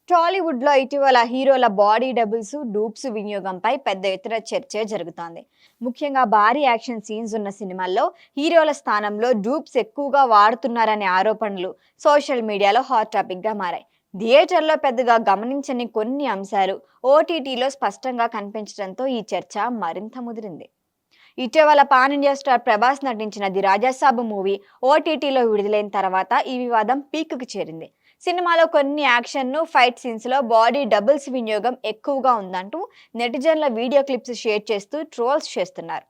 టాలీవుడ్లో ఇటీవల హీరోల బాడీ డబుల్స్, డూప్స్ వినియోగంపై పెద్ద ఎత్తున చర్చే జరుగుతోంది. ముఖ్యంగా భారీ యాక్షన్ సీన్స్ ఉన్న సినిమాల్లో హీరోల స్థానంలో డూప్స్ ఎక్కువగా వాడుతున్నారనే ఆరోపణలు సోషల్ మీడియాలో హాట్ టాపిక్గా మారాయి. థియేటర్లో పెద్దగా గమనించని కొన్ని అంశాలు ఓటీటీలో స్పష్టంగా కనిపించడంతో ఈ చర్చ మరింత ముదిరింది. ఇటీవల పాన్ ఇండియా స్టార్ ప్రభాస్ నటించిన ది రాజాసాబ్ మూవీ ఓటీటీలో విడుదలైన తర్వాత ఈ వివాదం పీక్కు చేరింది. సినిమాలో కొన్ని యాక్షన్ను ఫైట్ సీన్స్లో బాడీ డబుల్స్ వినియోగం ఎక్కువగా ఉందంటూ నెటిజన్ల వీడియో క్లిప్స్ షేర్ చేస్తూ ట్రోల్స్ చేస్తున్నారు.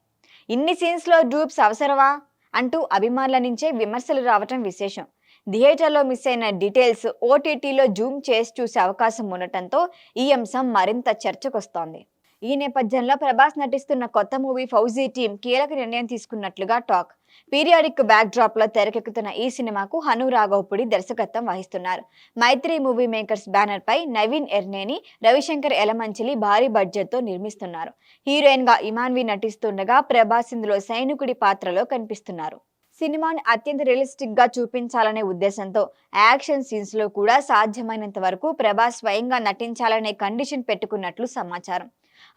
ఇన్ని సీన్స్లో డూప్స్ అవసరమా అంటూ అభిమానుల నుంచే విమర్శలు రావటం విశేషం. థియేటర్లో మిస్ అయిన డీటెయిల్స్ ఓటీటీలో జూమ్ చేసి చూసే అవకాశం ఉండటంతో ఈ అంశం మరింత చర్చకొస్తోంది. ఈ నేపథ్యంలో ప్రభాస్ నటిస్తున్న కొత్త మూవీ ఫౌజీ టీం కీలక నిర్ణయం తీసుకున్నట్లుగా టాక్. పీరియాడిక్ బ్యాక్ డ్రాప్ లో తెరకెక్కుతున్న ఈ సినిమాకు హను రాఘవపుడి దర్శకత్వం వహిస్తున్నారు. మైత్రి మూవీ మేకర్స్ బ్యానర్ పై నవీన్ ఎర్నేని, రవిశంకర్ ఎలమంచిలి భారీ బడ్జెట్ తో నిర్మిస్తున్నారు. హీరోయిన్ గా ఇమాన్వి నటిస్తుండగా ప్రభాస్ ఇందులో సైనికుడి పాత్రలో కనిపిస్తున్నారు. సినిమాని అత్యంత రియలిస్టిక్ గా చూపించాలనే ఉద్దేశంతో యాక్షన్ సీన్స్ లో కూడా సాధ్యమైనంత వరకు ప్రభాస్ స్వయంగా నటించాలనే కండిషన్ పెట్టుకున్నట్లు సమాచారం.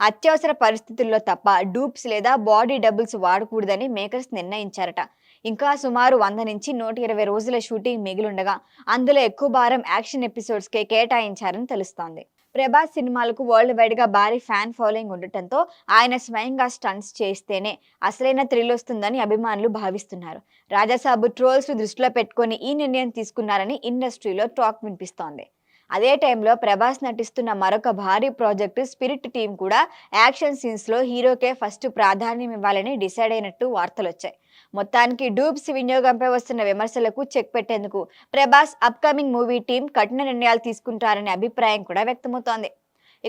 అత్యవసర పరిస్థితుల్లో తప్ప డూప్స్ లేదా బాడీ డబుల్స్ వాడకూడదని మేకర్స్ నిర్ణయించారట. ఇంకా సుమారు 100 నుంచి 120 రోజుల షూటింగ్ మిగిలుండగా అందులో ఎక్కువ భారం యాక్షన్ ఎపిసోడ్స్కే కేటాయించారని తెలుస్తోంది. ప్రభాస్ సినిమాలకు వరల్డ్ వైడ్ గా భారీ ఫ్యాన్ ఫాలోయింగ్ ఉండటంతో ఆయన స్వయంగా స్టంట్స్ చేస్తేనే అసలైన థ్రిల్ వస్తుందని అభిమానులు భావిస్తున్నారు. రాజాసాబు ట్రోల్స్ దృష్టిలో పెట్టుకొని ఈ నిర్ణయం తీసుకున్నారని ఇండస్ట్రీలో టాక్ వినిపిస్తోంది. అదే టైంలో ప్రభాస్ నటిస్తున్న మరొక భారీ ప్రాజెక్టు స్పిరిట్ టీం కూడా యాక్షన్ సీన్స్ లో హీరోకే ఫస్ట్ ప్రాధాన్యం ఇవ్వాలని డిసైడ్ అయినట్టు వార్తలొచ్చాయి. మొత్తానికి డూప్స్ వినియోగంపై వస్తున్న విమర్శలకు చెక్ పెట్టేందుకు ప్రభాస్ అప్కమింగ్ మూవీ టీం కఠిన నిర్ణయాలు తీసుకుంటారనే అభిప్రాయం కూడా వ్యక్తమవుతోంది.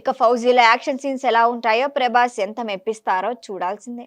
ఇక ఫౌజీలో యాక్షన్ సీన్స్ ఎలా ఉంటాయో, ప్రభాస్ ఎంత మెప్పిస్తారో చూడాల్సిందే.